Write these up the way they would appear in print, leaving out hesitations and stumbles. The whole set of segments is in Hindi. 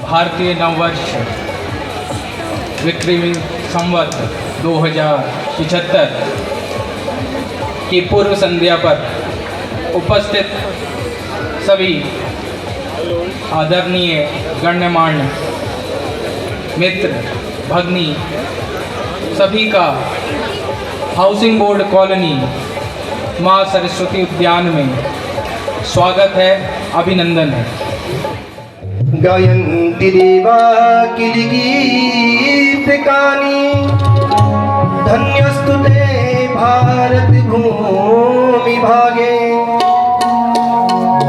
भारतीय नववर्ष विक्रमी संवत 2075 की पूर्व संध्या पर उपस्थित सभी आदरणीय गण्यमान्य मित्र भगिनी सभी का हाउसिंग बोर्ड कॉलोनी माँ सरस्वती उद्यान में स्वागत है, अभिनंदन है। गायन्ति देवा किल गीतकानि धन्यस्तु ते भारत भूमि भागे।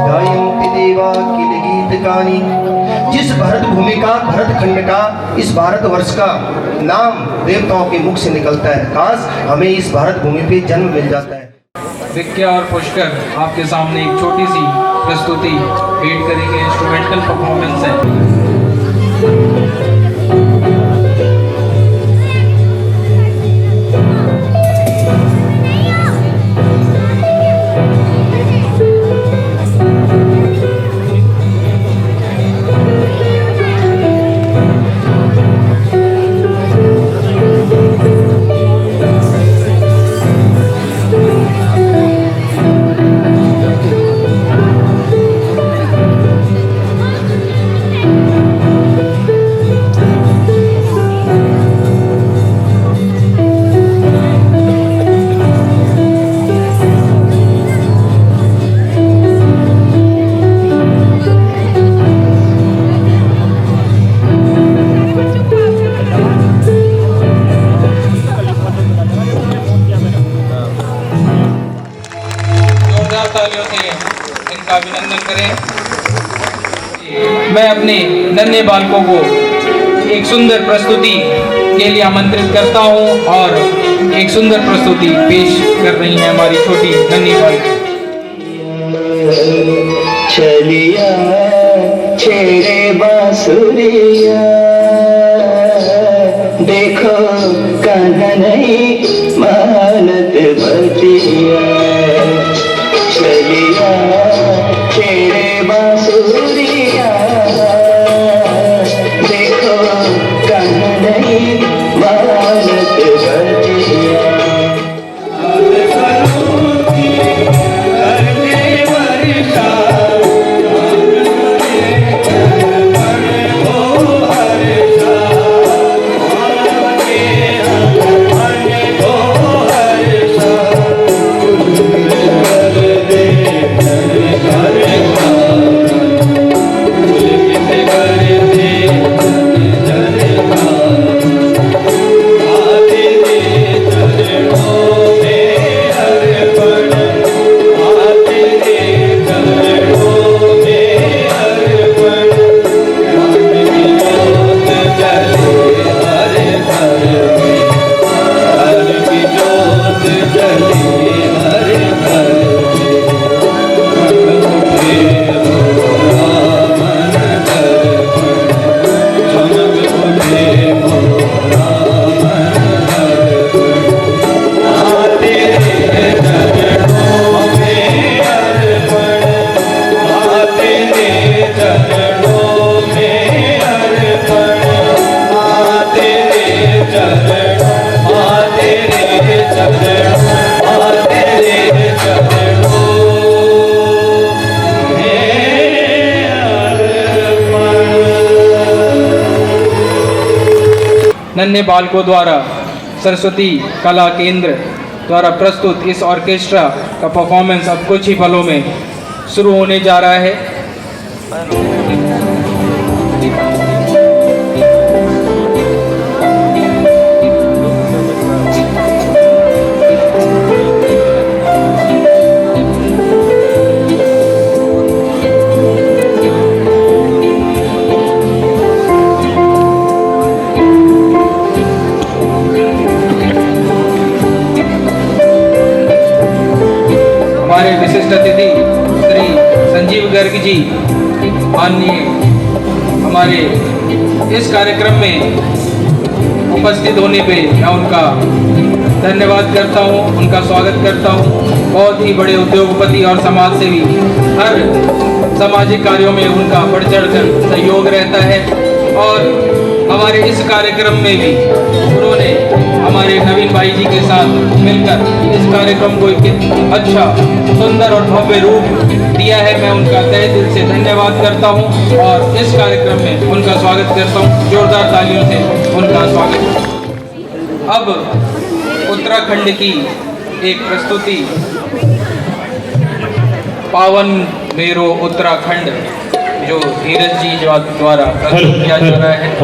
गायन्ति देवा किल गीतकानि, जिस भारत भूमि का, भरत खंड का, इस भारतवर्ष का नाम देवताओं के मुख से निकलता है। काश हमें इस भारत भूमि पे जन्म मिल जाता है। विक्या और पुष्कर आपके सामने एक छोटी सी प्रस्तुति भेंट करेंगे। इंस्ट्रूमेंटल परफॉर्मेंस है। इनका अभिनंदन करें। मैं अपने नन्हे बालकों को एक सुंदर प्रस्तुति के लिए आमंत्रित करता हूं और एक सुंदर प्रस्तुति पेश कर रही हैं हमारी छोटी नन्ही बालक। चलिया छेड़े बांसुरिया, देखो कान्हा नहीं मानत बतिया। चलिया छेड़े बांसुरिया, देखो कान्हा नहीं मानत बतिया। नन्हे बालकों द्वारा सरस्वती कला केंद्र द्वारा प्रस्तुत इस ऑर्केस्ट्रा का परफॉर्मेंस अब कुछ ही पलों में शुरू होने जा रहा है। हमारे विशिष्ट अतिथि श्री संजीव गर्ग जी माननीय हमारे इस कार्यक्रम में उपस्थित होने पे मैं उनका धन्यवाद करता हूँ, उनका स्वागत करता हूँ। बहुत ही बड़े उद्योगपति और समाज सेवी, हर सामाजिक कार्यों में उनका बढ़ चढ़ कर सहयोग रहता है। और हमारे इस कार्यक्रम में भी उन्होंने हमारे नवीन भाई जी के साथ मिलकर इस कार्यक्रम को एक अच्छा सुंदर और भव्य रूप दिया है। मैं उनका तहे दिल से धन्यवाद करता हूं और इस कार्यक्रम में उनका स्वागत करता हूं। जोरदार तालियों से उनका स्वागत। अब उत्तराखंड की एक प्रस्तुति पावन मेरो उत्तराखंड जो धीरज जी द्वारा प्रस्तुत किया जा रहा है।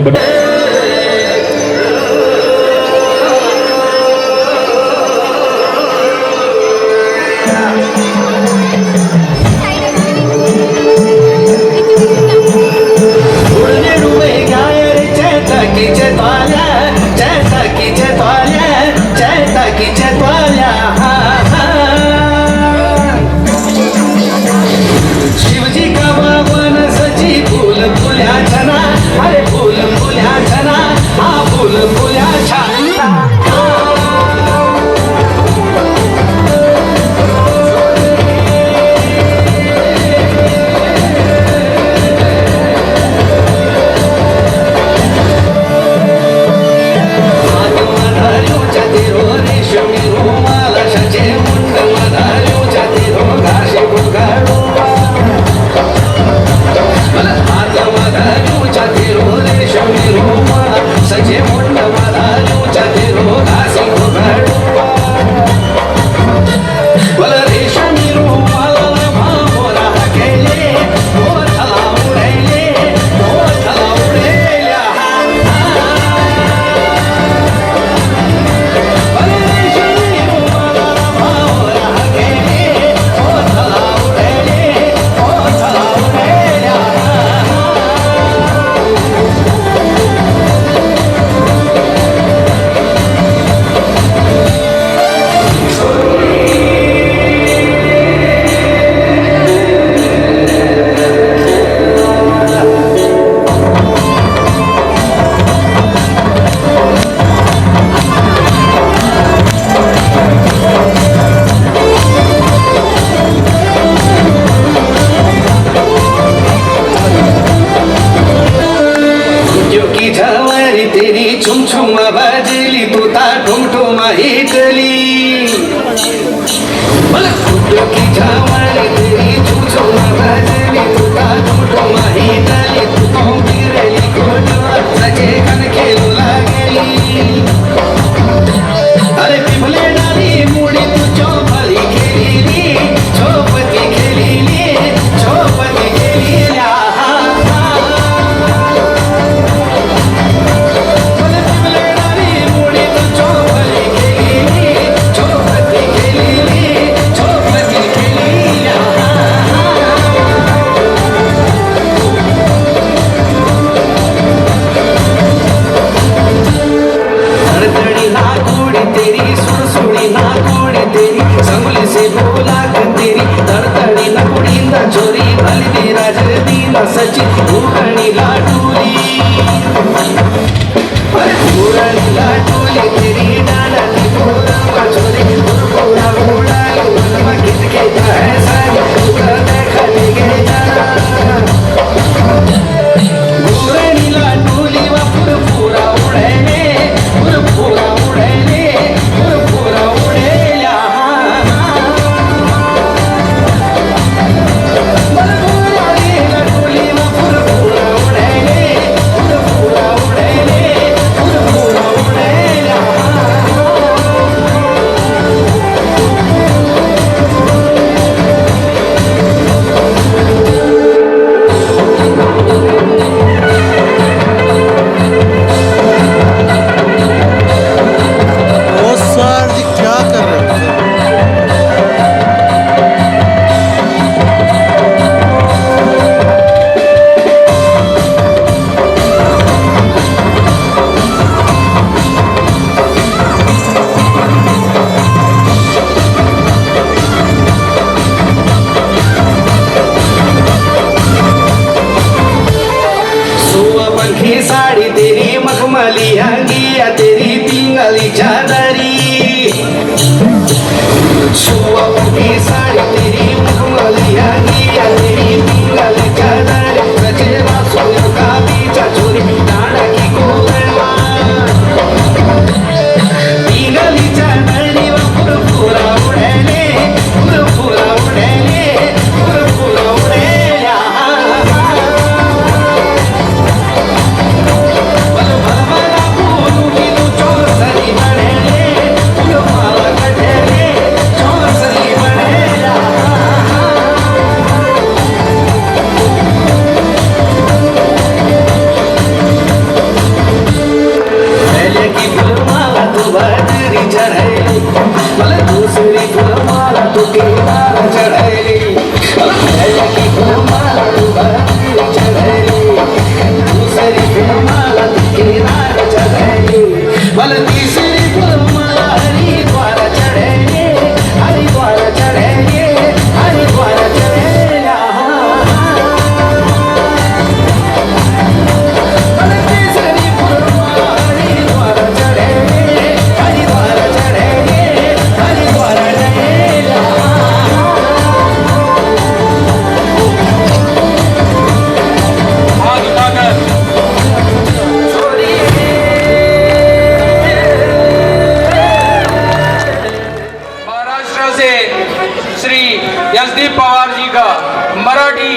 मराठी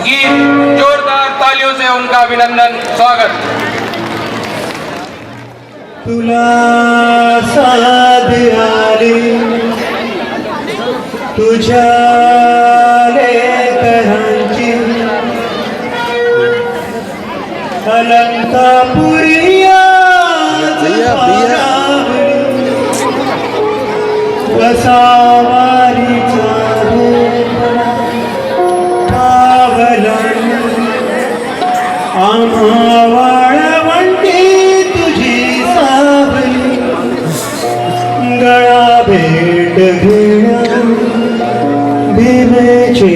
गीत जोरदार तालियों से उनका अभिनंदन स्वागत। तुला साध आली तुझ्या लेकरांची अलंकापुरिया वसावारीचा पावलन आम्हा वाळवंटी तुझी सावली गळा भेट घेण्या भीमेची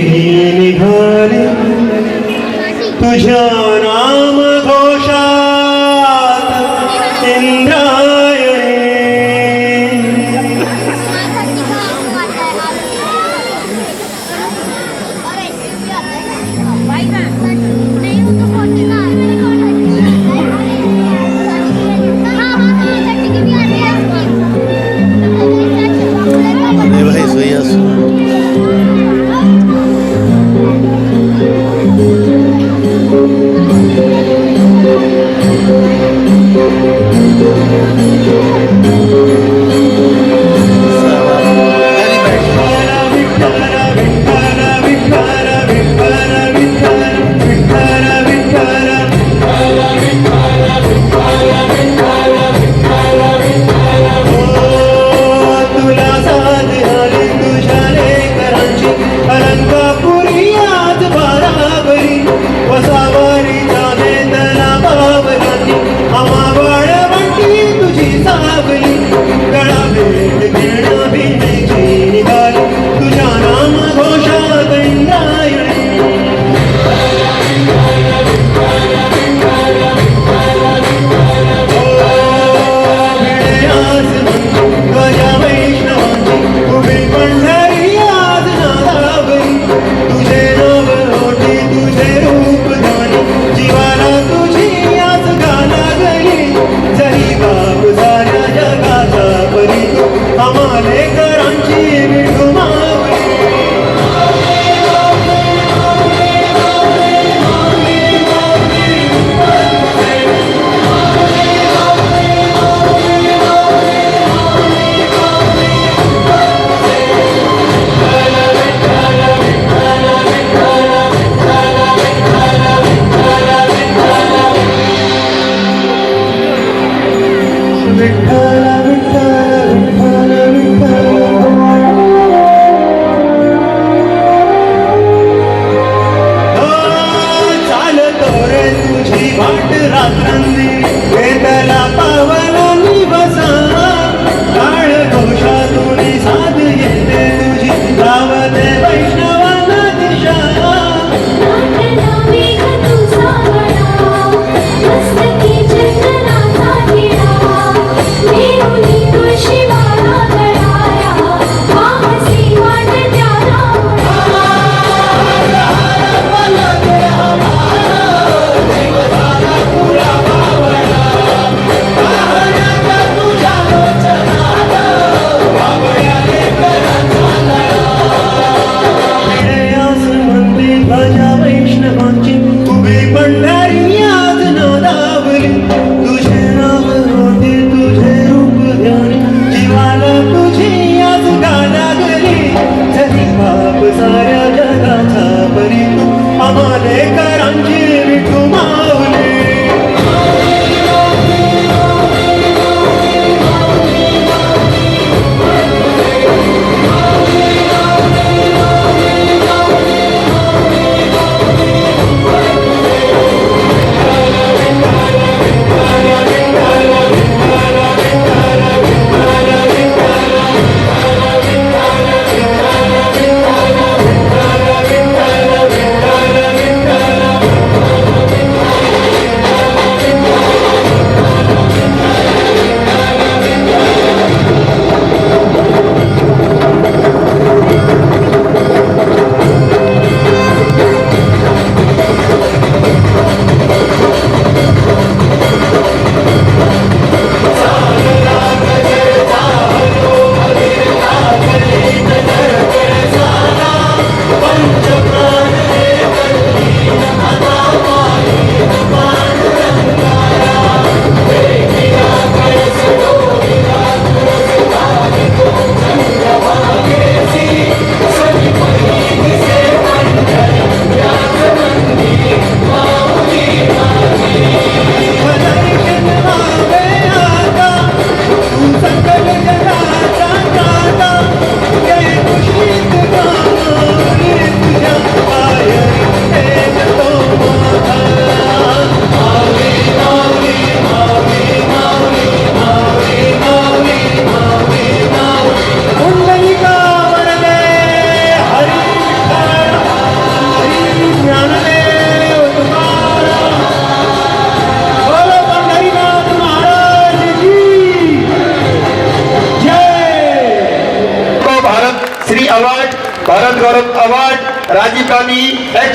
निघाली तुझ्या नाम घोषात Indrayani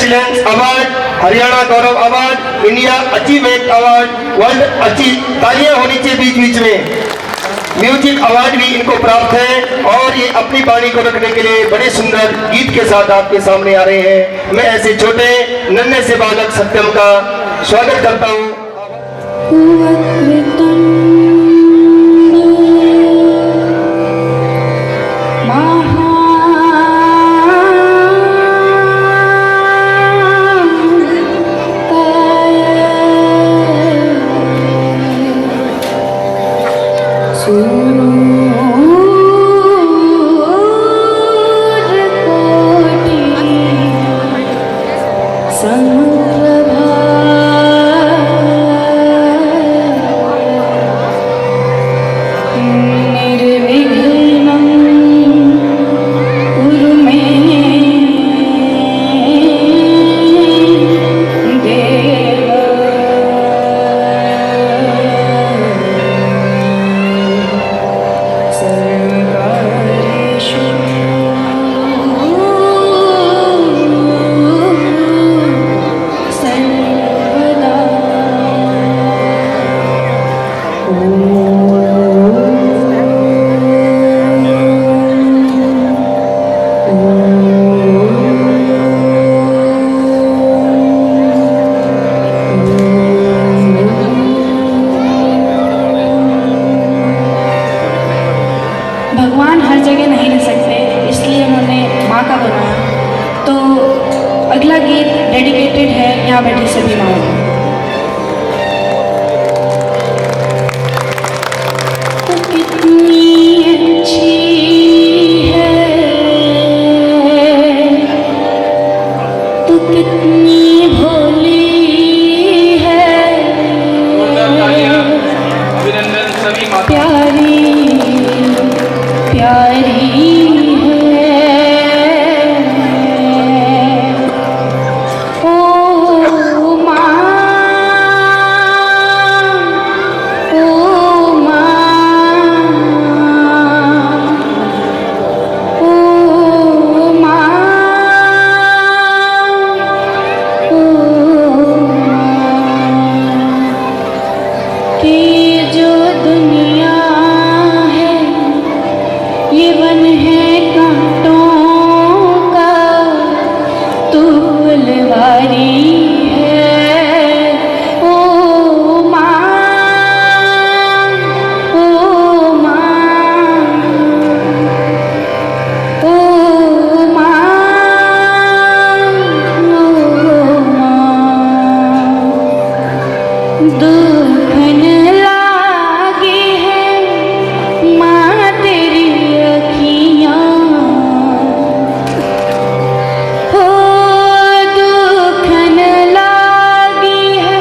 excellence award, Haryana Gaurav award, India achievement award, world तालियां होनी चाहिए बीच बीच में। म्यूजिक अवार्ड भी इनको प्राप्त है और ये अपनी वाणी को रखने के लिए बड़े सुंदर गीत के साथ आपके सामने आ रहे हैं। मैं ऐसे छोटे नन्हे से बालक सत्यम का स्वागत करता हूँ। भगवान हर जगह नहीं रह सकते, इसलिए उन्होंने माँ का बनाया। तो अगला गीत डेडिकेटेड है यहाँ बैठी सभी माँओं को। तो कितनी अच्छी है, तो कितनी भोली है, अभिनंदन सभी माता प्यारी प्यारी है। ओ माँ, ओ माँ, ओ माँ, ओ कि जो दुनिया है ये वन है कांटों का, तू फुलवारी है। ओ माँ, ओ माँ, ओ माँ, ओ माँ, दुख न लागे है माँ तेरी अखियाँ, हो दुख न लागी है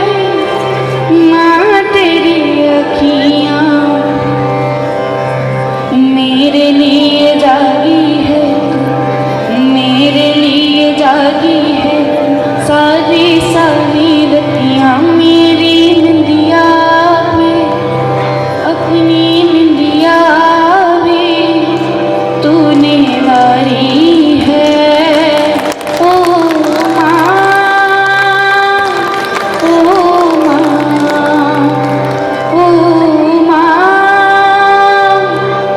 माँ तेरी अखियाँ, मेरे लिए जागी है, मेरे लिए जागी है सारी सारी रतियाँ। मेरी निंदिया पे, अपनी निंदिया भी तूने वारी है। ओ माँ, ओ माँ, ओ माँ,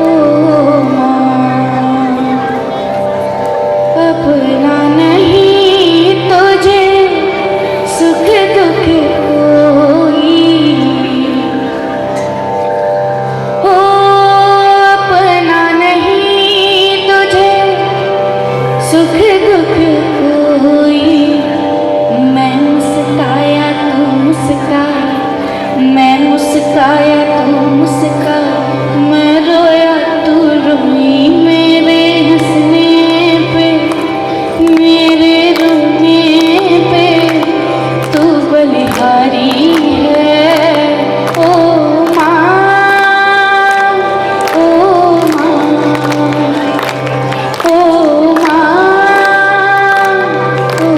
ओ माँ, अपना नहीं तुझे सुख दुख कोई, हो अपना नहीं तुझे सुख दुख कोई। मैं मुस्काया तू मुस्का, मैं मुस्काया तू मुस्का, मैं रोया तू रोई। मेरे हंसने पे, मेरे रोने पे तू बलिहारी है। ओ माँ, ओ माँ, ओ माँ, ओ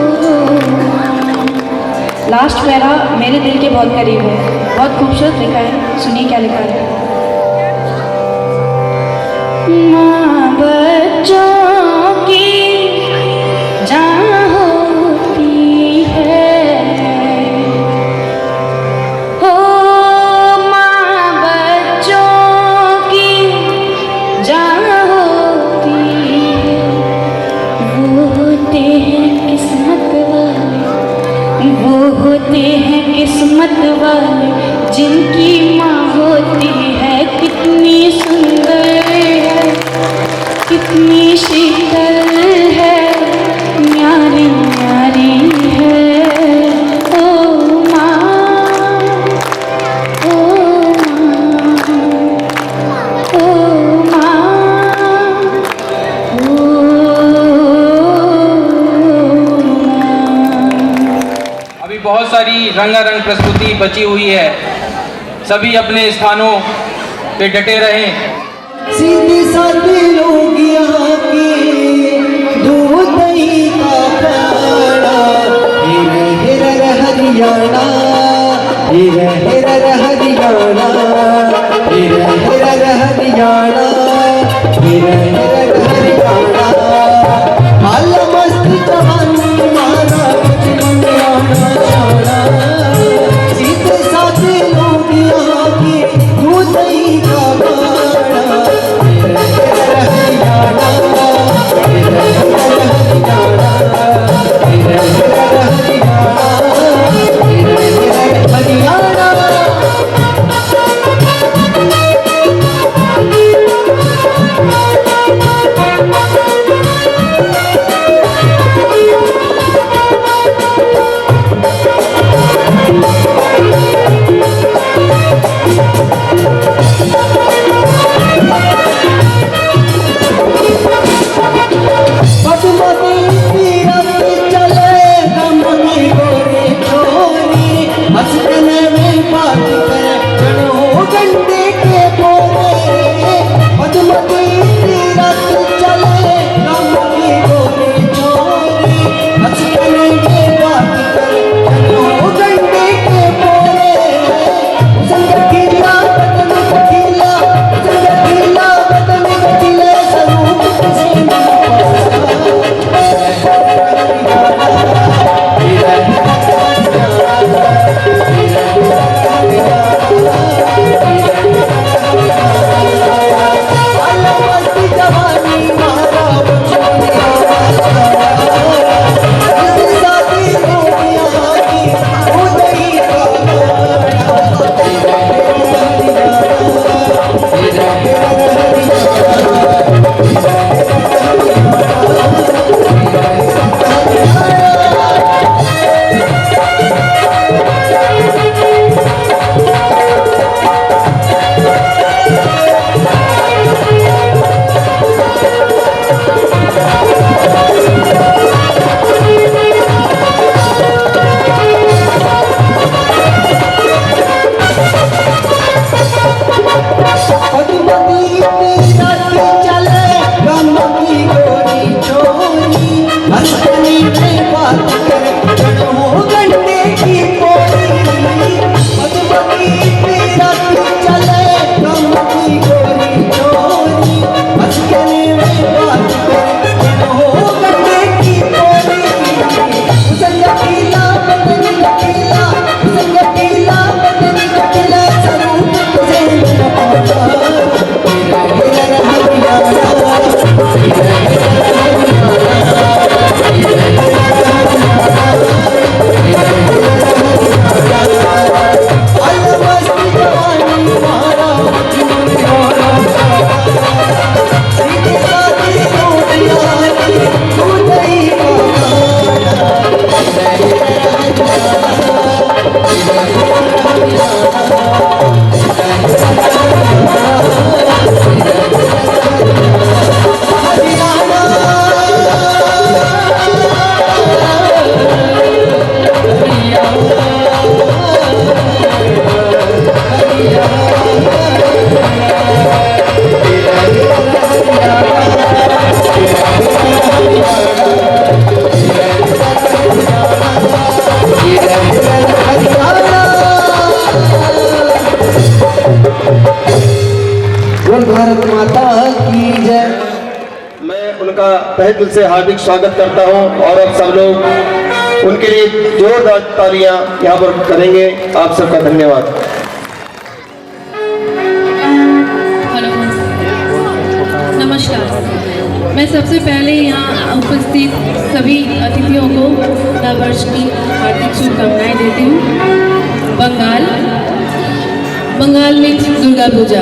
माँ। लास्ट पैरा मेरे दिल के बहुत करीब है, बहुत खूबसूरत लिखा है। सुनिए क्या लिखा है। माँ बच्चों की जान होती वो होते हैं किस्मत वाले जिनकी माँ होती है कितनी सुंदर है, कितनी शीतल है, न्यारी न्यारी है। ओ माँ, ओ माँ, ओ माँ, ओ अभी बहुत सारी रंगारंग प्रस्तुति बची हुई है। सभी अपने स्थानों पे डटे रहें। सीधी सादी लोग यहाँ की दूध दही का खाना, हीरे हिरर हरियाणा, हीरे हिरर हरियाणा, हीरे हिरर हरियाणा, हीरे हिरर हरियाणा। हाल मस्त जवानी मारा बचपनियाना जाना, सीधे सादे लोग यहाँ की दूध दही का खाना, हीरे हिरर हरियाणा, हीरे हिरर हरियाणा, हीरे हिरर हरियाणा, हीरे हिरर हरियाणा। मधुमती तीरथ चले गमनी गोरी छोरी, हंसने में बात करे जनो गंडे के बोरे। मधुमती तीरथ चले गमनी गोरी छोरी, हंसने में बात करे जनो गंडे के बोरे। संग खिला बदन खिला, संग खिला बदन खिले स्वरूप से भारत माता की जय। मैं उनका तहे दिल से हार्दिक स्वागत करता हूं और अब सब लोग उनके लिए जोरदार तालियां यहाँ पर करेंगे। आप सबका धन्यवाद। हेलो, नमस्कार। मैं सबसे पहले यहाँ उपस्थित सभी अतिथियों को नववर्ष की हार्दिक शुभकामनाएं देती हूँ। बंगाल में दुर्गा पूजा,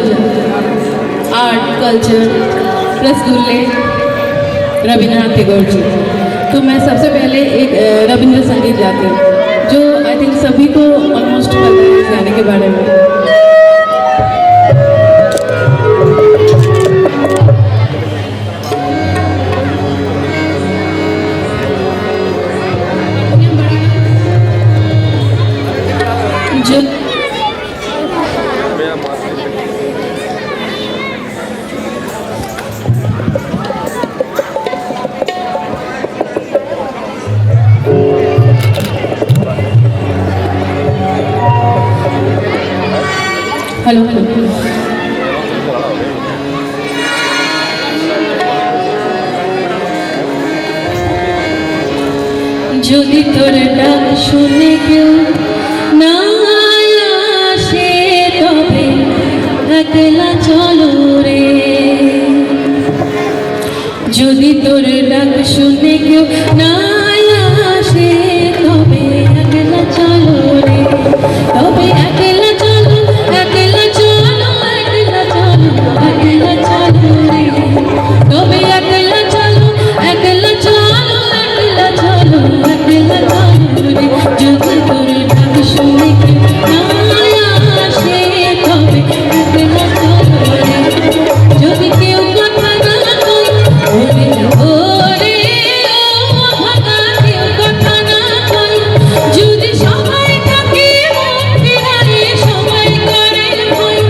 आर्ट, कल्चर, रसगुल्ले, रविंद्रनाथ टैगोर जी। तो मैं सबसे पहले एक रविंद्र संगीत गाती हूँ, जो आई थिंक सभी को ऑलमोस्ट पता है इस गाने के बारे में। हेलो যদি তোর ডাক শুনে কেউ না আসে তবে একলা চলো রে, যদি তোর ডাক শুনে কেউ না আসে তবে একলা চলো রে, তবে একলা চলো, একলা চলো, একলা চলো, একলা চলো রে, তবে একলা চলো, একলা চলো, একলা চলো, একলা চলো রে, যদি তোর ডাক শুনে কেউ না আসে তবে একলা চলো রে, যদি কেউ কথা না কয় ওরে ওরে ও ভাগা, কেউ কথা না কয়, যদি সবাই থাকে মন ফিরারে সবাই করে ভয়,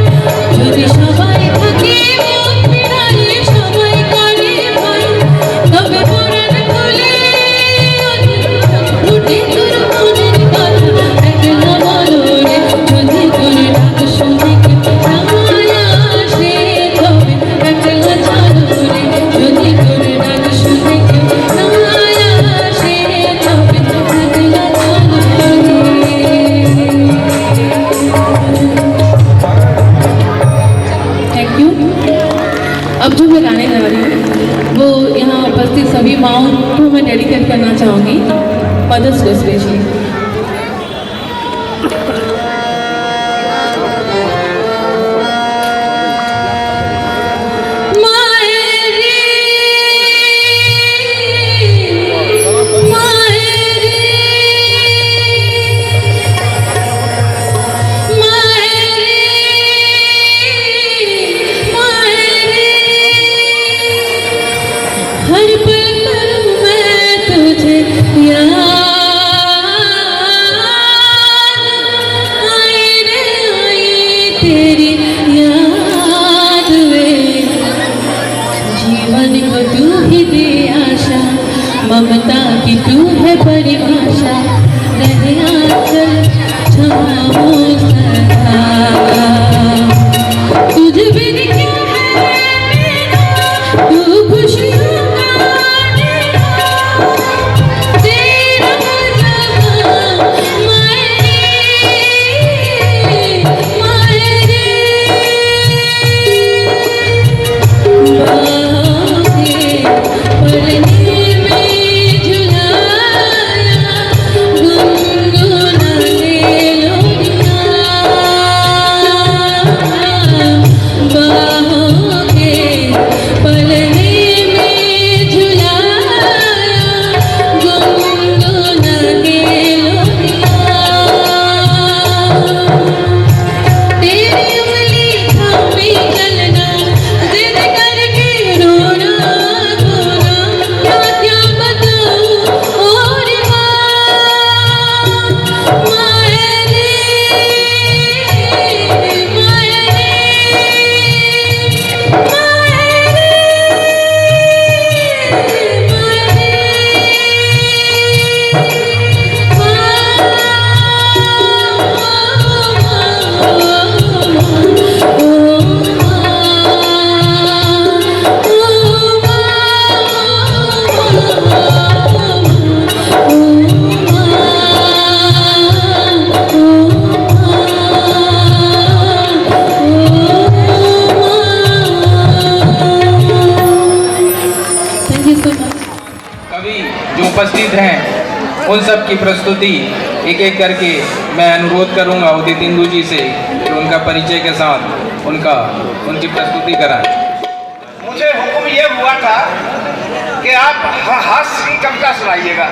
যদি সবাই থাকে মন ফিরারে সবাই করে ভয়, তবে পরাণ খুলে উঠে তোর মনের কথা একলা বলো রে, যদি তোর ডাক শুনে কেউ না আসে তবে একলা চলো রে, যদি তোর ডাক শুনে কেউ না আসে তবে একলা চলো রে। Thank you. अब जो मैं गाने गा रही हूँ वो यहाँ उपस्थित सभी माँओं को मैं डेडिकेट करना चाहूँगी, मदर्स को स्पेशली। हर पल करूं मैं तुझे याद, आए रे आए तेरी याद वे, जीवन को तू ही दे आशा, ममता की तू है परिभाषा, रहे आंचल छाओ सदा, तुझ बिन क्या है मेरा, तू खुशियों का डेरा, तेरा जहां मायरे मायरे, बागे पलने में झुलाया, गुनगुनाने लोरियां, बाहों के पलने में झुलाया, गुनगुनाने लोरियां, तेरी उंगली थामी चलना, जिद करके रोना धोना, क्या क्या बताऊं और मायरे मायरे कवि जो उपस्थित हैं उन सब की प्रस्तुति एक एक करके मैं अनुरोध करूंगा उदित इंदु जी से कि उनका परिचय के साथ उनकी प्रस्तुति कराएं। मुझे हुक्म ये हुआ था कि आप हास्य की कविता सुनाइएगा।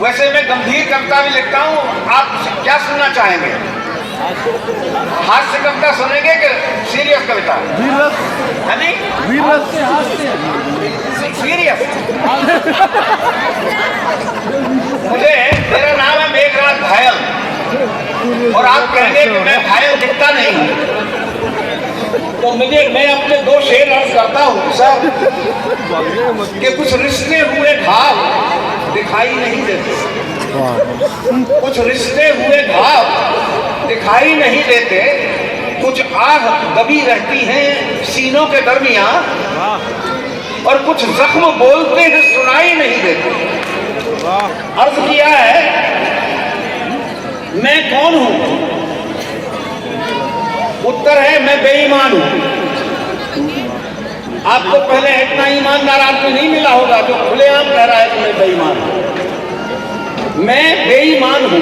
वैसे मैं गंभीर कविता भी लिखता हूँ, आप क्या सुनना चाहेंगे? हास्य कविता सुनेंगे कि सीरियस कविता? सीरियस। मेरा नाम है मेघराज घायल, और आप कहेंगे कि मैं घायल दिखता नहीं हूँ, तो मैं अपने 2 शेर अर्ज करता हूँ सर कि कुछ रिश्ते हुए घाव दिखाई नहीं देते, कुछ रिश्ते हुए घाव दिखाई नहीं देते, कुछ आह दबी रहती हैं सीनों के दरमियान, और कुछ जख्म बोलते हैं सुनाई नहीं देते। अर्ज किया है मैं कौन हूं? उत्तर है मैं बेईमान हूं। आपको पहले इतना ईमानदार आदमी नहीं मिला होगा जो खुलेआम कह रहा है कि मैं बेईमान हूं। मैं बेईमान हूं,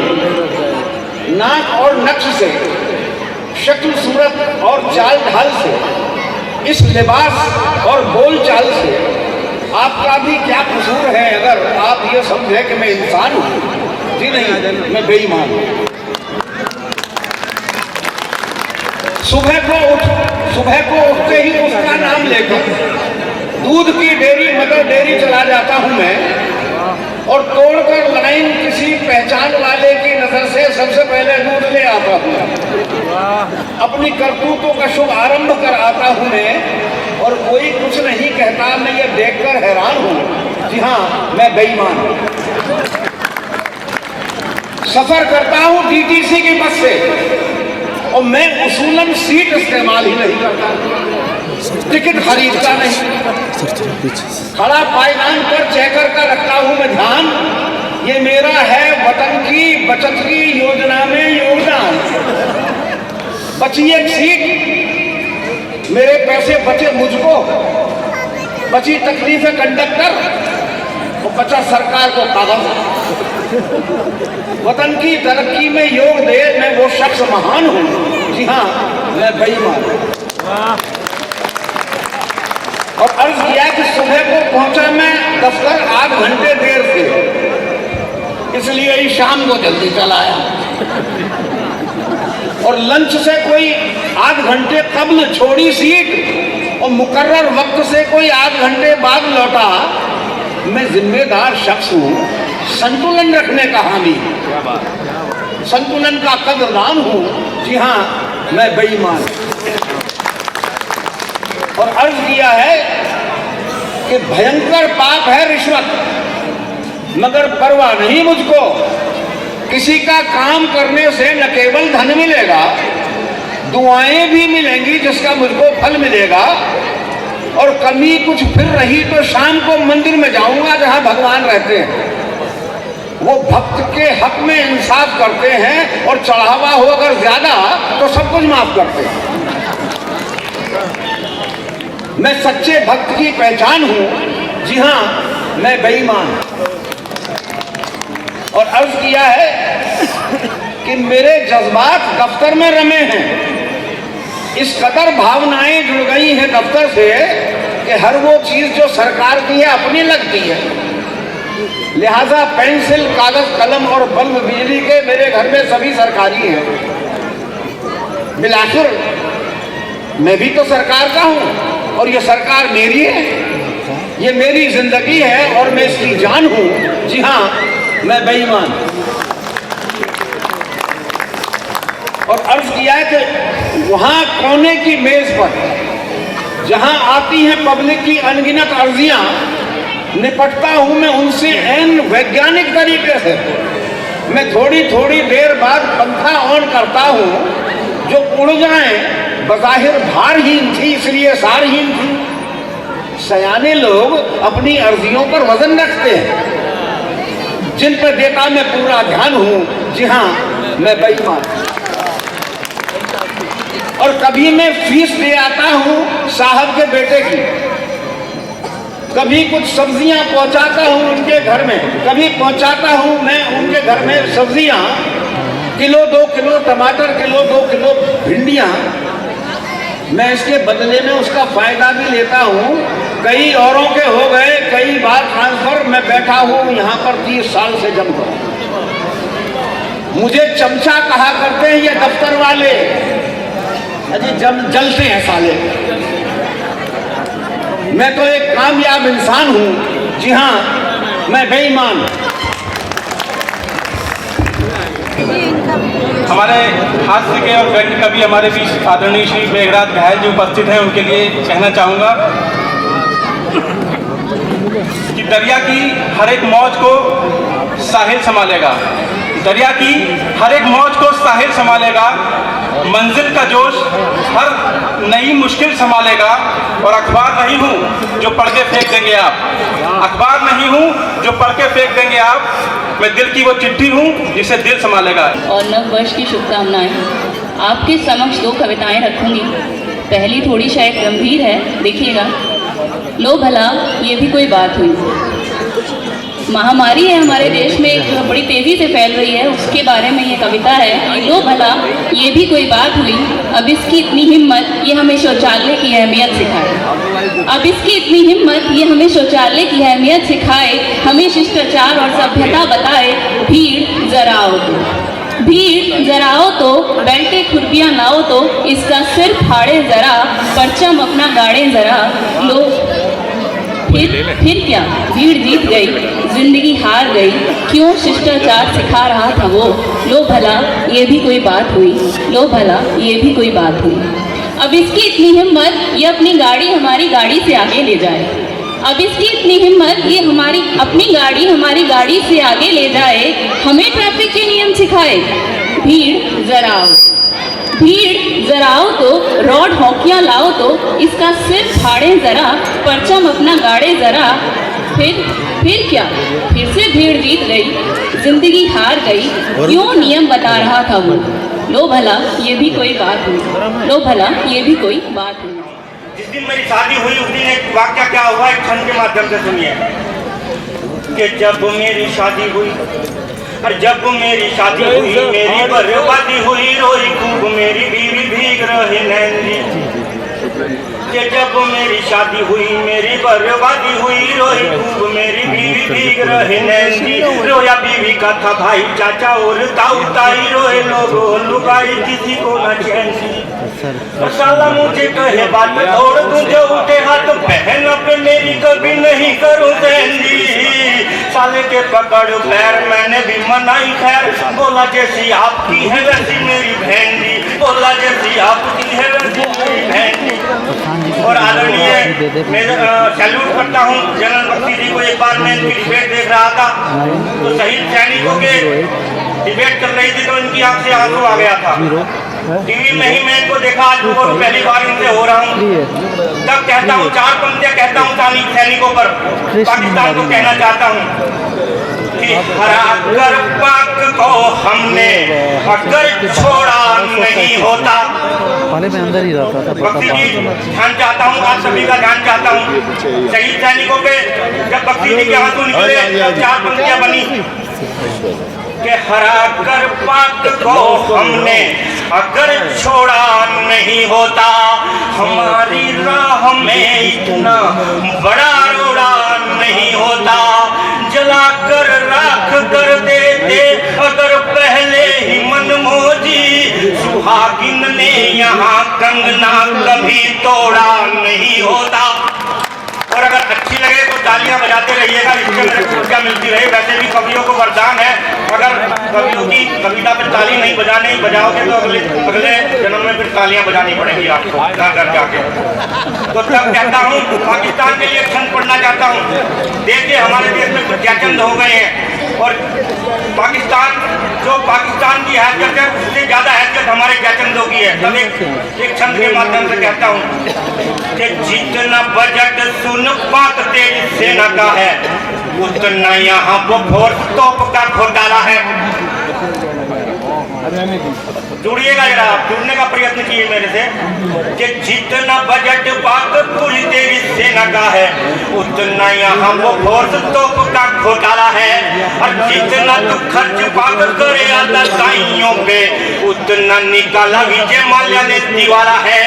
नाक और नक्श से, शक्ल सूरत और चाल ढाल से, इस लिबास और बोल चाल से आपका भी क्या कसूर है अगर आप ये समझे कि मैं इंसान हूं? जी नहीं, मैं बेईमान हूं। सुबह को उठते ही उसका नाम लेकर दूध की डेयरी मदर डेयरी चला जाता हूं मैं, और तोड़कर लाइन किसी पहचान वाले की नजर से सबसे पहले दूध ले आता हूं। अपनी करतूतों का शुभ आरंभ कर आता हूं मैं, और कोई कुछ नहीं कहता, मैं ये देखकर हैरान हूं। जी हाँ, मैं बेईमान हूं। सफर करता हूं डीटीसी की बस से, और मैं उसूलन सीट इस्तेमाल ही नहीं करता, टिकट खरीदता नहीं, खड़ा पायदान पर चेकर का रखता हूं मैं ध्यान, ये मेरा है वतन की बचत की योजना में योगदान। बची एक सीट, मेरे पैसे बचे मुझको, बची तकलीफ कंडक्टर, और बचा सरकार को कागज। वतन की तरक्की में योग दे मैं वो शख्स महान हूं। जी हाँ, मैं बेईमान हूं। और अर्ज किया कि सुबह को पहुंचा मैं दफ्तर 8 घंटे देर से, इसलिए ही शाम को जल्दी चला आया, और लंच से कोई 8 घंटे कब्ल छोड़ी सीट, और मुकर्रर वक्त से कोई 8 घंटे बाद लौटा। मैं जिम्मेदार शख्स हूं, संतुलन रखने का हामी, संतुलन का कदरदान हूं। जी हाँ, मैं बेईमान। और अर्ज किया है कि भयंकर पाप है रिश्वत, मगर परवाह नहीं मुझको, किसी का काम करने से न केवल धन मिलेगा, दुआएं भी मिलेंगी जिसका मुझको फल मिलेगा। और कमी कुछ फिर रही तो शाम को मंदिर में जाऊंगा जहां भगवान रहते हैं, वो भक्त के हक में इंसाफ करते हैं, और चढ़ावा हो अगर ज्यादा तो सब कुछ माफ करते हैं। मैं सच्चे भक्त की पहचान हूं। जी हाँ, मैं बेईमान। और अर्ज किया है कि मेरे जज्बात दफ्तर में रमे हैं, इस कदर भावनाएं जुड़ गई हैं दफ्तर से कि हर वो चीज जो सरकार की है अपनी लगती है। लिहाजा पेंसिल, कागज, कलम और बल्ब बिजली के मेरे घर में सभी सरकारी हैं। बिलाखिर मैं भी तो सरकार का हूं, और ये सरकार मेरी है, ये मेरी जिंदगी है, और मैं इसकी जान हूं। जी हाँ, मैं बेईमान। और अर्ज किया है कि वहां कोने की मेज पर जहां आती हैं पब्लिक की अनगिनत अर्जियां, निपटता हूं मैं उनसे एन वैज्ञानिक तरीके से। मैं थोड़ी थोड़ी देर बाद पंखा ऑन करता हूं, जो उड़ जाए बज़ाहिर भारहीन थी इसलिए सारहीन थी। सयाने लोग अपनी अर्जियों पर वजन रखते हैं, जिन पर देता मैं पूरा ध्यान हूं। जी हाँ, मैं बेईमान। और कभी मैं फीस दे आता हूं साहब के बेटे की, कभी कुछ सब्जियां पहुंचाता हूं उनके घर में, कभी पहुंचाता हूं मैं उनके घर में सब्जियां, किलो 2 किलो टमाटर, किलो 2 किलो भिंडियां। मैं इसके बदले में उसका फायदा भी लेता हूं। कई औरों के हो गए कई बार ट्रांसफर, मैं बैठा हूं यहाँ पर 30 साल से जमकर। मुझे चमचा कहा करते हैं ये दफ्तर वाले, अजी जलते हैं साले। मैं तो एक कामयाब इंसान हूं, जी हाँ मैं बेईमान। हमारे हास्य के और व्यंग्य कवि हमारे बीच आदरणीय श्री मेघराज घायल जी उपस्थित हैं, उनके लिए कहना चाहूँगा कि दरिया की हर एक मौज को साहिल संभालेगा, दरिया की हर एक मौज को साहिल संभालेगा, मंजिल का जोश हर नई मुश्किल संभालेगा। और अखबार नहीं हूँ जो पढ़ के फेंक देंगे आप, अखबार नहीं हूँ जो पढ़ के फेंक देंगे आप, मैं दिल की वो चिट्ठी हूँ जिसे दिल संभालेगा। और नव वर्ष की शुभकामनाएं। आपके समक्ष 2 कविताएं रखूंगी। पहली थोड़ी शायद गंभीर है, देखिएगा। लो भला ये भी कोई बात हुई। महामारी है हमारे देश में जो बड़ी तेजी से फैल रही है, उसके बारे में ये कविता है। लो भला ये भी कोई बात हुई, अब इसकी इतनी हिम्मत ये हमें शौचालय की अहमियत सिखाए। अब इसकी इतनी हिम्मत ये हमें शौचालय की अहमियत सिखाए, हमें शिष्टाचार और सभ्यता बताए। भीड़ जरा आओ तो, भीड़ जरा आओ तो, बेल्टे खुरपियाँ लाओ तो, इसका सिर फाड़े जरा, परचम अपना गाड़े जरा। लो फिर क्या, भीड़ जीत गई, जिंदगी हार गई, क्यों शिष्टाचार सिखा रहा था वो। लो भला ये भी कोई बात हुई, लो भला ये भी कोई बात हुई। अब इसकी इतनी हिम्मत ये अपनी गाड़ी हमारी गाड़ी से आगे ले जाए। अब इसकी इतनी हिम्मत ये हमारी अपनी गाड़ी हमारी गाड़ी से आगे ले जाए, हमें ट्रैफिक के नियम सिखाए। भीड़ जरा आओ, भीड़ जरा आओ तो, रॉड हॉकियाँ लाओ तो, इसका सिर फाड़े जरा, परचम अपना गाड़े जरा। फिर क्या, फिर से भीड़ जीत गई, जिंदगी हार गई, क्यों नियम बता रहा था वो। लो भला ये भी कोई बात हुई, लो भला ये भी कोई बात हुई। जिस दिन मेरी शादी हुई उस दिन एक वाक्य क्या हुआ, एक क्षण के माध्यम से सुनिए कि जब मेरी शादी हुई, और जब मेरी शादी हुई मेरी बर्बादी हुई, रोई खूब मेरी बीवी भीग रही नैनी। कि जब मेरी शादी हुई मेरी बर्बादी हुई, रोई खूब मेरी बीवी भीग रही नैनी। रोया बीवी का था भाई चाचा और ताऊ ताई, रोए लोगों लुगाई किसी को न चैन सी। साला मुझे कहे बात तोड़ दूं जो उठे हाथ, बहन पे मेरी कभी नहीं करूं देंगी। साले के पकड़ पैर मैंने भी मनाई खैर, बोला जैसी आपकी है वैसी मेरी बहन जी, बोला जैसी आपकी है वैसी मेरी बहन जी। और आदरणीय मैं सैल्यूट करता हूँ जनरल बख्शी जी को। एक बार मैं इनकी डिबेट देख रहा था तो शहीद सैनिकों के डिबेट चल रही थी तो इनकी आंख से आंसू आ गया था। टीवी में ही मैं इनको देखा, आज वो पहली बार इनसे हो रहा हूँ। तब कहता हूँ 4 पंक्तियां कहता हूँ सैनिकों पर, पाकिस्तान को कहना चाहता हूँ कि हरा कर पाक को हमने अगर छोड़ा नहीं होता। पहले मैं अंदर ही रहता था। बख्शी जी ध्यान चाहता हूँ, आप सभी का ध्यान चाहता हूँ। शहीद सैनिकों पे जब बख्शी जी के आंसू निकले तब 4 पंक्तियां बनी कि हरा कर पाक को हमने अगर छोड़ा नहीं होता, हमारी राह में इतना बड़ा रोड़ा नहीं होता। जलाकर राख कर देते अगर पहले ही मनमोजी, सुहागिन ने यहाँ कंगना कभी तोड़ा नहीं होता। और अगर अच्छी लगे तो तालियां बजाते रहिएगा, इससे मेरे को ऊर्जा मिलती रहे। वैसे भी कवियों को वरदान है, अगर कवियों की कविता पर ताली नहीं बजाओगे तो अगले जन्म में फिर तालियां बजानी पड़ेगी आपको घर जाके। तो तब कहता हूँ पाकिस्तान के लिए क्षण पढ़ना चाहता हूँ। देखिए हमारे देश में कुछ जयचंद हो गए हैं और पाकिस्तान की हैसियत है उससे ज्यादा हैसियत हमारे जयचंदों की है। तब एक छंद के माध्यम से कहता हूँ कि जितना बजट सुन पाक तेरी सेना का है, उतना यहाँ वो फोर्स तोप का घोटाला है। जुड़िएगा जरा, आप जुड़ने का प्रयत्न किए मेरे से कि जितना बजट बात पूरी तेरी सेना का है, उतना यहाँ वो फोर्स तोप का घोटाला है। और जितना तू खर्च बात करे दाइयों पे, उतना निकाला विजय माल्या ने दीवारा है।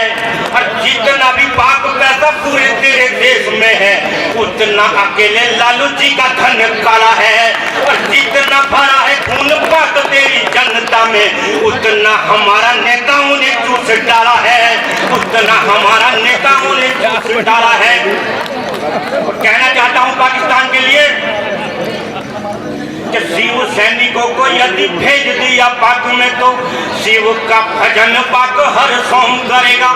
और जितना भी पाक पैसा पूरे तेरे देश में है, उतना अकेले लालू जी का धन काला है। और जितना भरा है खून पाक तेरी जनता में, उतना हमारा नेताओं ने चूस डाला है, उतना हमारा नेताओं ने चूस डाला है। कहना चाहता हूं पाकिस्तान के लिए कि शिव सैनिकों को यदि भेज दिया पाक में, तो शिव का भजन पाक हर सोम करेगा।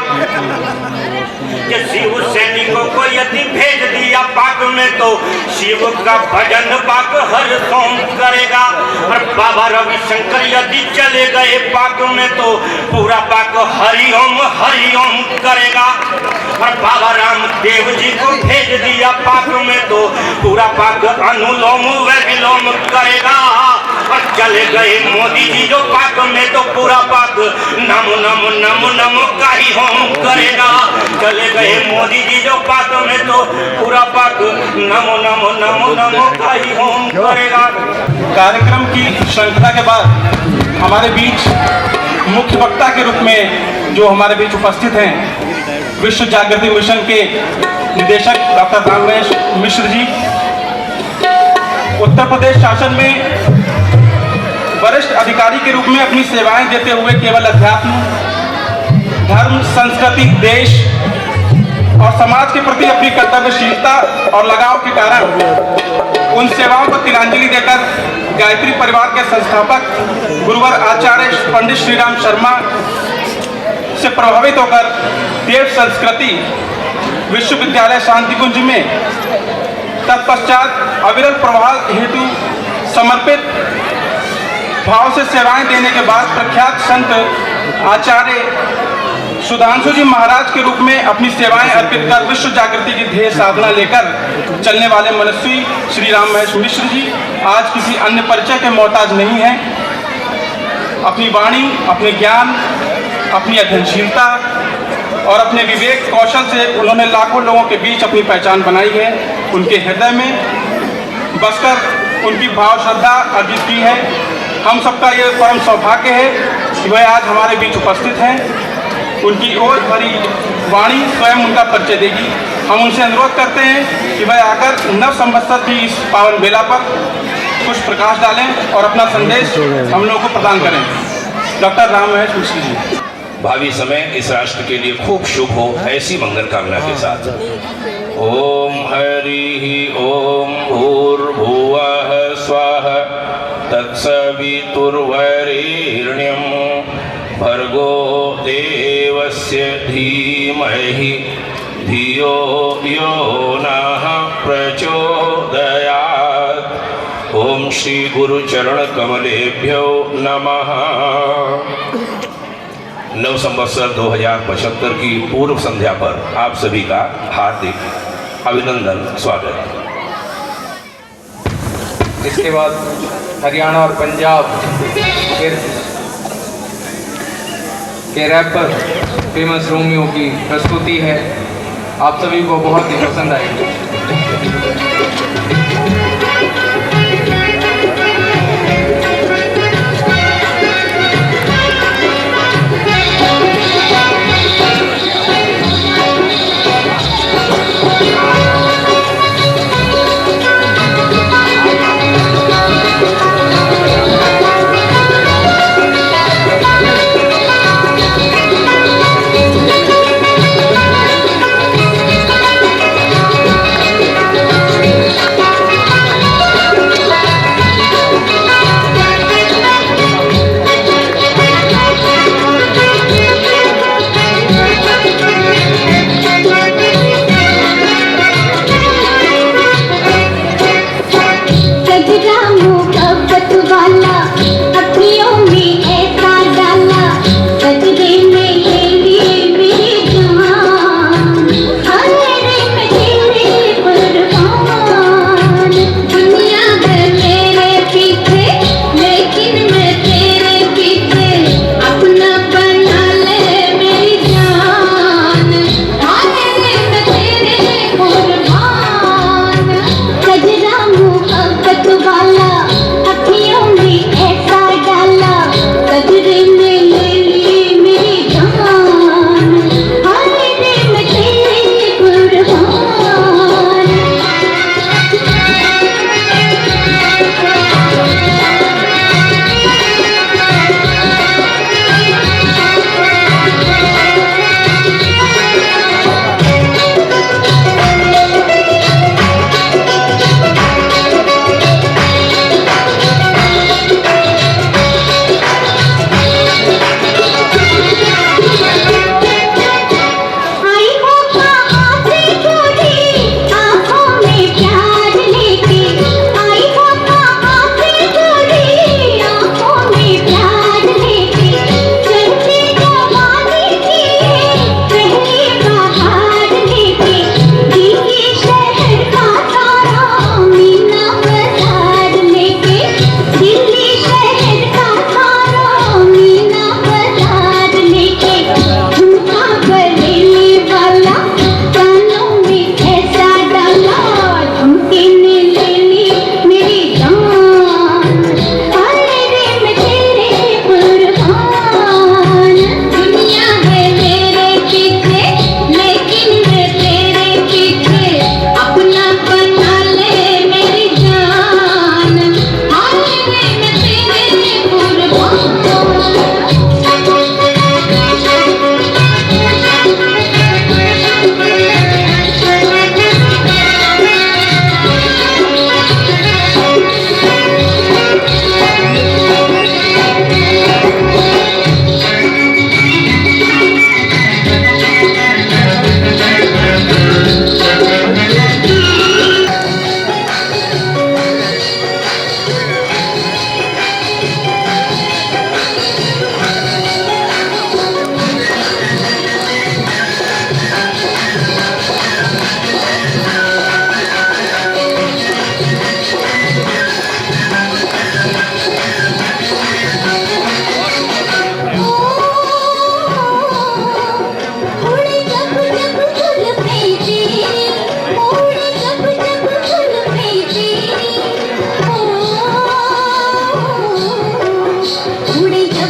कि शिव सैनिकों को यदि भेज दिया पाक में, तो शिव का भजन पाक हर सोम करेगा। और बाबा रविशंकर यदि चले गए पाक में, तो पूरा पाक हरिओम हरिओम करेगा। और बाबा रामदेव जी को भेज दिया पाक में, तो पूरा पाक अनुलोम विलोम करेगा। और चले गए मोदी जी जो पाक में, तो पूरा पाक नमो नमो नमो नमो का ही होम करेगा। चले गए मोदी जी जो पाक में, तो पूरा पाक नमो नमो नमो नमो का ही होम करेगा। कार्यक्रम की श्रृंखला के बाद हमारे बीच मुख्य वक्ता के रूप में जो हमारे बीच उपस्थित हैं, विश्व जागृति मिशन के निदेशक डॉक्टर राम महेश मिश्र जी, उत्तर प्रदेश शासन में वरिष्ठ अधिकारी के रूप में अपनी सेवाएं देते हुए केवल अध्यात्म, धर्म, संस्कृति, देश और समाज के प्रति अपनी कर्तव्यशीलता और लगाव के कारण उन सेवाओं को तिलांजलि देकर गायत्री परिवार के संस्थापक गुरुवर आचार्य पंडित श्रीराम शर्मा से प्रभावित होकर देव संस्कृति विश्वविद्यालय शांतिकुंज में तत्पश्चात अविरल प्रवाह हेतु समर्पित भाव से सेवाएं देने के बाद प्रख्यात संत आचार्य सुधांशु जी महाराज के रूप में अपनी सेवाएं अर्पित कर विश्व जागृति की ध्येय साधना लेकर चलने वाले मनस्वी श्री राम महेश मिश्र जी आज किसी अन्य परिचय के मोहताज नहीं हैं। अपनी वाणी, अपने ज्ञान, अपनी अध्ययनशीलता और अपने विवेक कौशल से उन्होंने लाखों लोगों के बीच अपनी पहचान बनाई है। उनके हृदय में बसकर उनकी भाव श्रद्धा अर्जित की है। हम सबका ये परम सौभाग्य है कि वह आज हमारे बीच उपस्थित हैं। उनकी ओज भरी वाणी स्वयं उनका परिचय देगी। हम उनसे अनुरोध करते हैं कि वह आकर नव संवत्सर की इस पावन बेला पर कुछ प्रकाश डालें और अपना संदेश हम लोगों को प्रदान करें। डॉक्टर राम महेश मिश्र जी। भावी समय इस राष्ट्र के लिए खूब शुभ हो, ऐसी मंगल कामना के साथ ओम हरि ओम भूर्भुवः स्वः तत्सवितुर्वरेण्यं भर्गो देवस्य धीमहि धियो यो नः प्रचोदयात्। ओम श्री गुरु चरण कमलेभ्यो नमः। नव संवत्सर 2075 की पूर्व संध्या पर आप सभी का हार्दिक अभिनंदन, स्वागत। इसके बाद हरियाणा और पंजाब के रैपर फेमस रोमियो की प्रस्तुति है। आप सभी को बहुत ही पसंद आएगी।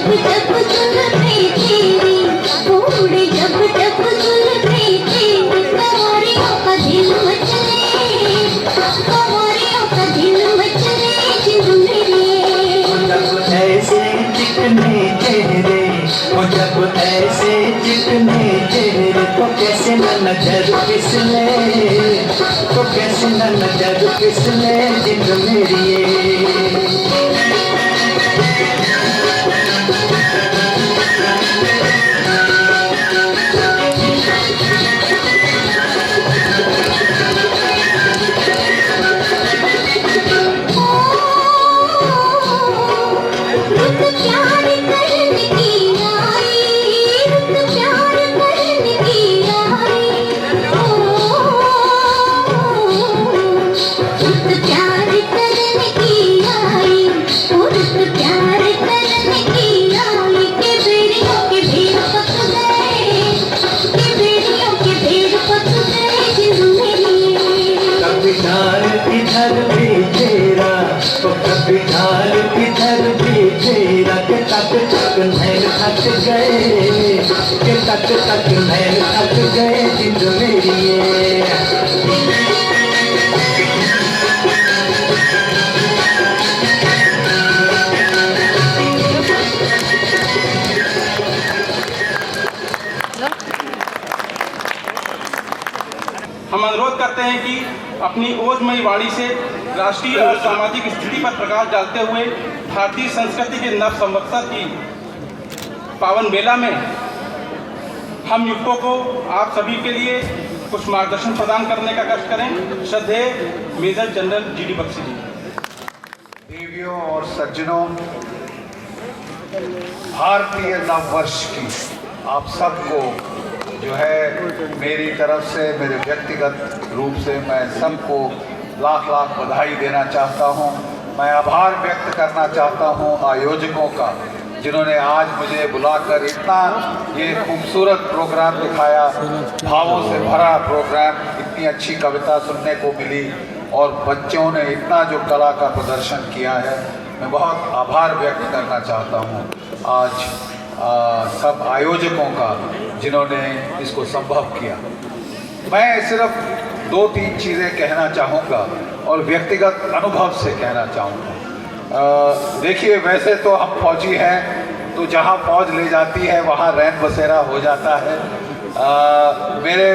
जब जब जुल्फे तेरी उड़े, जब जब जुल्फे तेरी कवारियों का दिल मचले, कवारियों का दिल मचले जिंद मेरी। जब ऐसे चिकने चेहरे, वो जब ऐसे चिकने चेहरे, तो कैसे न नजर फिसले, तो कैसे न नजर फिसले जिंद मेरी। तक मैं थक गए जिंद मेरी। हम अनुरोध करते हैं कि अपनी ओजमयी वाणी से राष्ट्रीय और सामाजिक स्थिति पर प्रकाश डालते हुए भारतीय संस्कृति के नव संवत्सर की पावन बेला में हम युवकों को आप सभी के लिए कुछ मार्गदर्शन प्रदान करने का कष्ट करें। श्रद्धेय मेजर जनरल GD बख्शी जी। देवियों और सज्जनों, भारतीय नववर्ष की आप सबको जो है मेरी तरफ से, मेरे व्यक्तिगत रूप से मैं सबको लाख लाख बधाई देना चाहता हूं। मैं आभार व्यक्त करना चाहता हूं आयोजकों का, जिन्होंने आज मुझे बुलाकर इतना ये खूबसूरत प्रोग्राम दिखाया, भावों से भरा प्रोग्राम, इतनी अच्छी कविता सुनने को मिली और बच्चों ने इतना जो कला का प्रदर्शन किया है, मैं बहुत आभार व्यक्त करना चाहता हूँ आज सब आयोजकों का जिन्होंने इसको संभव किया। मैं सिर्फ 2-3 चीज़ें कहना चाहूँगा और व्यक्तिगत अनुभव से कहना चाहूँगा। देखिए, वैसे तो हम फौजी हैं, तो जहाँ फौज ले जाती है वहाँ रैन बसेरा हो जाता है। मेरे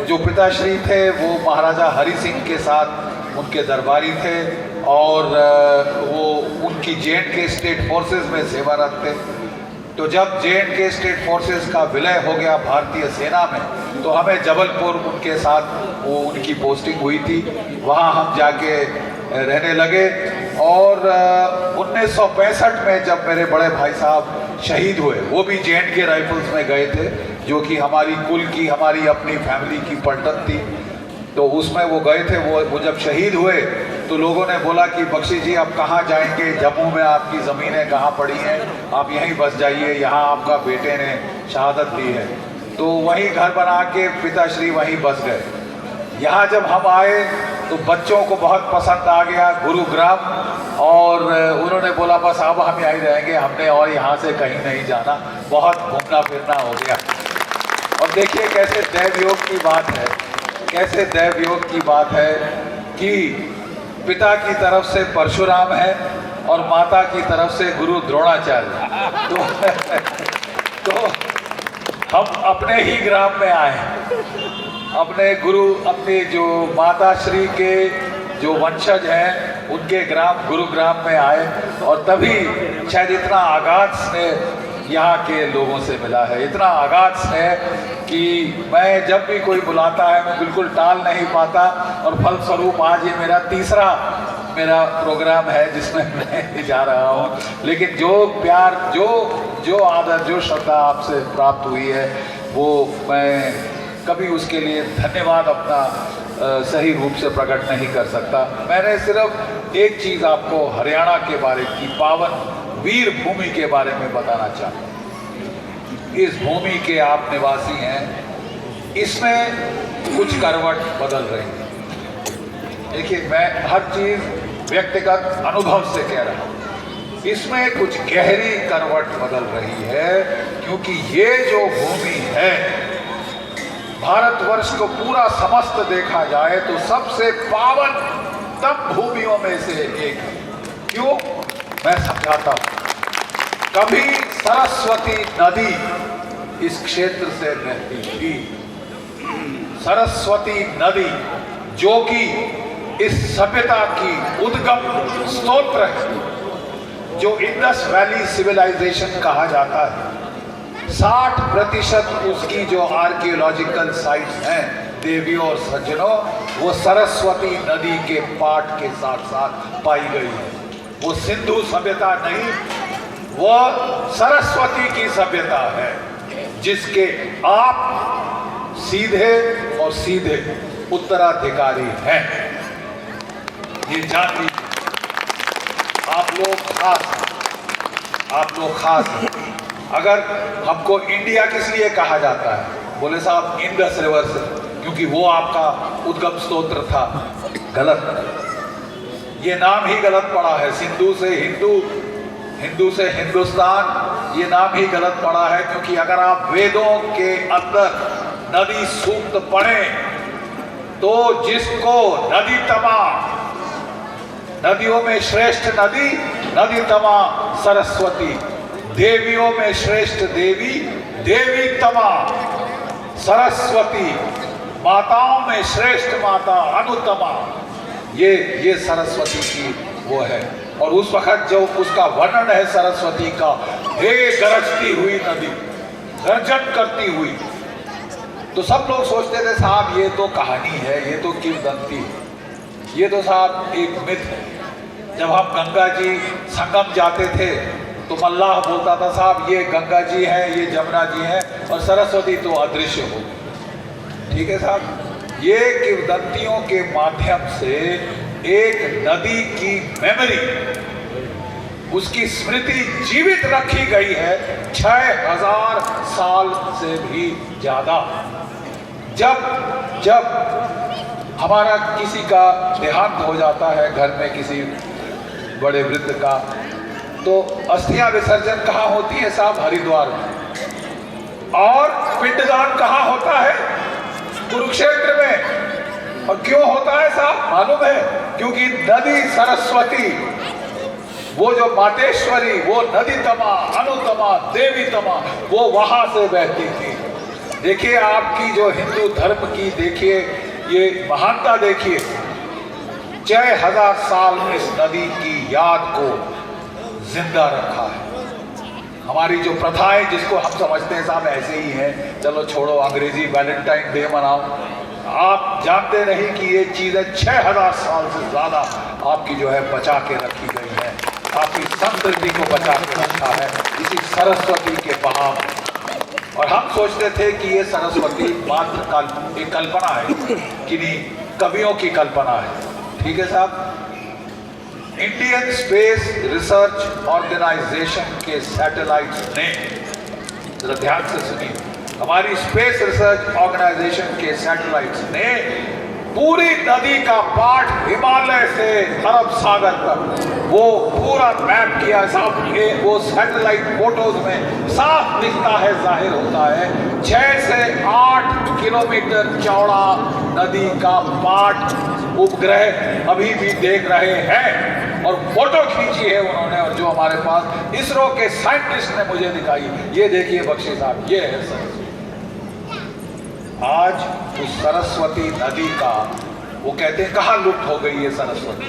जो पिताश्री थे वो महाराजा हरि सिंह के साथ उनके दरबारी थे और वो उनकी J&K स्टेट फोर्सेस में सेवारत थे। तो जब J&K स्टेट फोर्सेस का विलय हो गया भारतीय सेना में, तो हमें जबलपुर उनके साथ वो उनकी पोस्टिंग हुई थी, वहाँ हम जाके रहने लगे। और 1965 में जब मेरे बड़े भाई साहब शहीद हुए, वो भी J&K राइफल्स में गए थे, जो कि हमारी कुल की, हमारी अपनी फैमिली की पलटन थी, तो उसमें वो गए थे। वो जब शहीद हुए तो लोगों ने बोला कि बख्शी जी आप कहाँ जाएंगे, जम्मू में आपकी ज़मीनें कहाँ पड़ी हैं, आप यहीं बस जाइए, यहाँ आपका बेटे ने शहादत दी है। तो वहीं घर बना के पिताश्री वहीं बस गए। यहाँ जब हम आए तो बच्चों को बहुत पसंद आ गया गुरुग्राम, और उन्होंने बोला बस अब हम यहीं रहेंगे, हमने और यहाँ से कहीं नहीं जाना, बहुत घूमना फिरना हो गया। और देखिए कैसे दैवयोग की बात है, कैसे दैवयोग की बात है कि पिता की तरफ से परशुराम है और माता की तरफ से गुरु द्रोणाचार्य। तो हम अपने ही ग्राम में आए, अपने गुरु, अपने जो माता श्री के जो वंशज हैं उनके ग्राम गुरुग्राम में आए, और तभी शायद इतना आगाध स्नेह यहाँ के लोगों से मिला है, इतना आगाध स्नेह कि मैं जब भी कोई बुलाता है मैं बिल्कुल टाल नहीं पाता। और फलस्वरूप आज ये मेरा तीसरा प्रोग्राम है जिसमें मैं जा रहा हूँ, लेकिन जो प्यार, जो आदर, जो श्रद्धा आपसे प्राप्त हुई है, वो मैं कभी उसके लिए धन्यवाद अपना सही रूप से प्रकट नहीं कर सकता। मैंने सिर्फ एक चीज़ आपको हरियाणा के बारे की, पावन वीर भूमि के बारे में बताना चाहता हूँ। इस भूमि के आप निवासी हैं, इसमें कुछ करवट बदल रही है। देखिए, मैं हर चीज़ व्यक्तिगत अनुभव से कह रहा हूँ। इसमें कुछ गहरी करवट बदल रही है, क्योंकि ये जो भूमि है, भारतवर्ष को पूरा समस्त देखा जाए तो सबसे पावन तब भूमियों में से एक है। क्यों? मैं समझाता हूं। कभी सरस्वती नदी इस क्षेत्र से बहती थी। सरस्वती नदी जो कि इस सभ्यता की उद्गम स्रोत है, जो इंडस वैली सिविलाइजेशन कहा जाता है, 60% उसकी जो आर्कियोलॉजिकल साइट्स हैं देवियों और सज्जनों, वो सरस्वती नदी के पाट के साथ साथ पाई गई है। वो सिंधु सभ्यता नहीं, वो सरस्वती की सभ्यता है, जिसके आप सीधे और सीधे उत्तराधिकारी हैं। ये जान लीजिए। आप लोग खास हैं। अगर हमको इंडिया किस लिए कहा जाता है? बोले साहब इंडस रिवर से, क्योंकि वो आपका उद्गम स्रोत था। गलत। ये नाम ही गलत पड़ा है। सिंधु से हिंदू, हिंदू से हिंदुस्तान, ये नाम ही गलत पड़ा है। क्योंकि अगर आप वेदों के अंदर नदी सूक्त पढ़ें तो जिसको नदी तमा, नदियों में श्रेष्ठ नदी, नदी तमा सरस्वती, देवियों में श्रेष्ठ देवी, देवी तमा सरस्वती, माताओं में श्रेष्ठ माता अनुतमा, ये सरस्वती की वो है। और उस वक्त जो उसका वर्णन है सरस्वती का, हे गरजती हुई नदी, गर्जन करती हुई, तो सब लोग सोचते थे साहब ये तो कहानी है, ये तो किंवदंती है, ये तो साहब एक मिथ है। जब हम गंगा जी संगम जाते थे तो मल्लाह बोलता था साहब ये गंगा जी है, ये जमुना जी है, और सरस्वती तो अदृश्य हो। ठीक है साहब, ये किंवदंतियों के माध्यम से एक नदी की मेमोरी, उसकी स्मृति जीवित रखी गई है 6000 साल से भी ज्यादा। जब हमारा किसी का देहांत हो जाता है घर में, किसी बड़े वृद्ध का, तो अस्थियां विसर्जन कहाँ होती है साहब? हरिद्वार में। और पिंडदान कहाँ होता है? कुरुक्षेत्र में। और क्यों होता है साहब? मालूम है? क्योंकि नदी सरस्वती, वो जो मातेश्वरी, वो नदी तमा, अनुतमा, देवी तमा, वो वहां से बहती थी। देखिए आपकी जो हिंदू धर्म की, देखिए ये महानता, देखिए 6000 साल इस नदी की याद को जिंदा रखा है। हमारी जो प्रथाएं, जिसको हम समझते हैं साहब ऐसे ही हैं, चलो छोड़ो, अंग्रेजी वैलेंटाइन डे मनाओ, आप जानते नहीं कि ये चीजें 6000 साल से ज्यादा आपकी जो है बचा के रखी गई है। आपकी संस्कृति को बचा के रखा है इसी सरस्वती के बहाव। और हम सोचते थे कि ये सरस्वती मात्र एक कल्पना है, किन्हीं कवियों की कल्पना है। ठीक है साहब, इंडियन स्पेस रिसर्च ऑर्गेनाइजेशन के सैटेलाइट्स ने, जरा ध्यान से सुनिए, हमारी स्पेस रिसर्च ऑर्गेनाइजेशन के सैटेलाइट्स ने पूरी नदी का पाठ हिमालय से अरब सागर तक वो पूरा मैप किया साहब। वो सैटेलाइट फोटोज में साफ दिखता है, जाहिर होता है 6 से 8 किलोमीटर चौड़ा नदी का पाठ उपग्रह अभी भी देख रहे हैं, और फोटो खींची है उन्होंने, और जो हमारे पास इसरो के साइंटिस्ट ने मुझे दिखाई। ये देखिए बख्शी साहब, ये है सरस्वती। आज उस सरस्वती नदी का, वो कहते हैं कहाँ लुप्त हो गई है सरस्वती?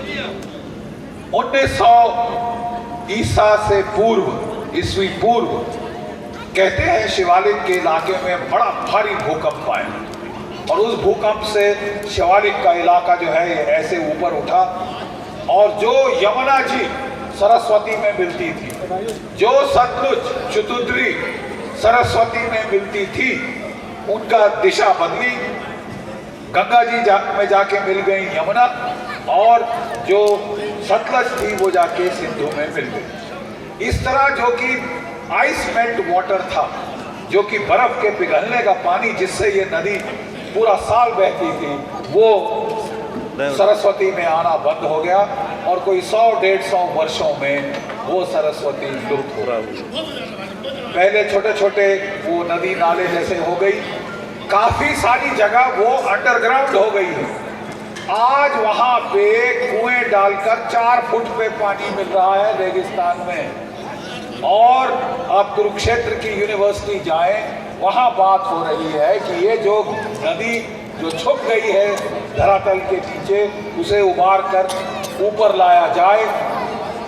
1900 ईसा से पूर्व, ईस्वी पूर्व, कहते हैं शिवालिक के इलाके में बड़ा भारी भूकंप आया, और उस भूकंप से शिवालिक का इलाका जो है ये ऐसे ऊपर उठा, और जो यमुना जी सरस्वती में मिलती थी, जो सतलुज चतुद्री सरस्वती में मिलती थी, उनका दिशा बदली, गंगा जी में जाके मिल गई यमुना, और जो सतलज थी वो जाके सिंधु में मिल गई। इस तरह जो कि आइस मेल्ट वाटर था, जो कि बर्फ के पिघलने का पानी, जिससे ये नदी पूरा साल बहती थी, वो सरस्वती में आना बंद हो गया। और कोई 100-150 वर्षों में वो सरस्वती लुप्त हो रहा है। पहले छोटे छोटे वो नदी नाले जैसे हो गई, काफी सारी जगह वो अंडरग्राउंड हो गई है। आज वहां पे कुएं डालकर 4 फुट पे पानी मिल रहा है रेगिस्तान में। और आप कुरुक्षेत्र की यूनिवर्सिटी जाएं, वहां बात हो रही है कि ये जो नदी जो छुप गई है धरातल के नीचे, उसे उबार कर ऊपर लाया जाए,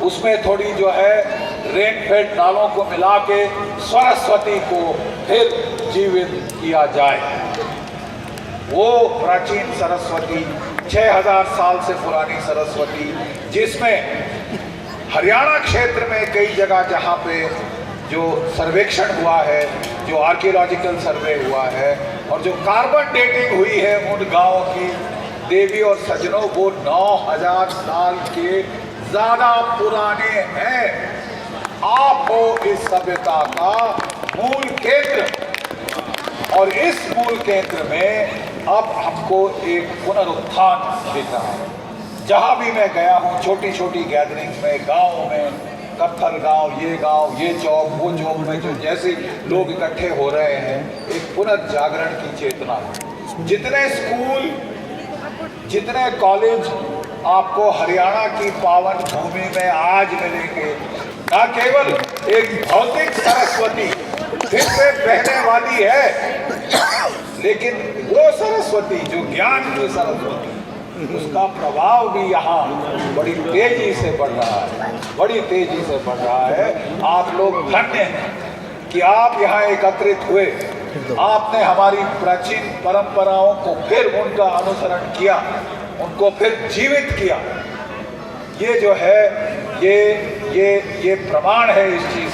उसमें थोड़ी जो है रेन फेड नालों को मिला के सरस्वती को फिर जीवित किया जाए। वो प्राचीन सरस्वती, 6000 साल से पुरानी सरस्वती, जिसमें हरियाणा क्षेत्र में कई जगह जहाँ पे जो सर्वेक्षण हुआ है, जो आर्कियोलॉजिकल सर्वे हुआ है और जो कार्बन डेटिंग हुई है उन गांवों की, देवी और सज्जनों, वो 9000 साल के ज्यादा पुराने हैं। आप हो इस सभ्यता का मूल केंद्र, और इस मूल केंद्र में अब हमको एक पुनरुत्थान दिख रहा है। जहां भी मैं गया हूं, छोटी छोटी गैदरिंग्स में, गाँव में, कत्थल गांव, ये चौक, वो चौक में जो जैसे लोग इकट्ठे हो रहे हैं, एक पुनर्जागरण की चेतना है। जितने स्कूल, जितने कॉलेज आपको हरियाणा की पावन भूमि में आज मिलेंगे, न केवल एक भौतिक सरस्वती फिर से बहने वाली है, लेकिन वो सरस्वती जो ज्ञान की सरस्वती, उसका प्रभाव भी यहाँ बड़ी तेजी से बढ़ रहा है, बड़ी तेजी से बढ़ रहा है। आप लोग धन्य हैं कि आप यहाँ एकत्रित हुए, आपने हमारी प्राचीन परंपराओं को फिर उनका अनुसरण किया, उनको फिर जीवित किया। ये जो है ये प्रमाण है इस चीज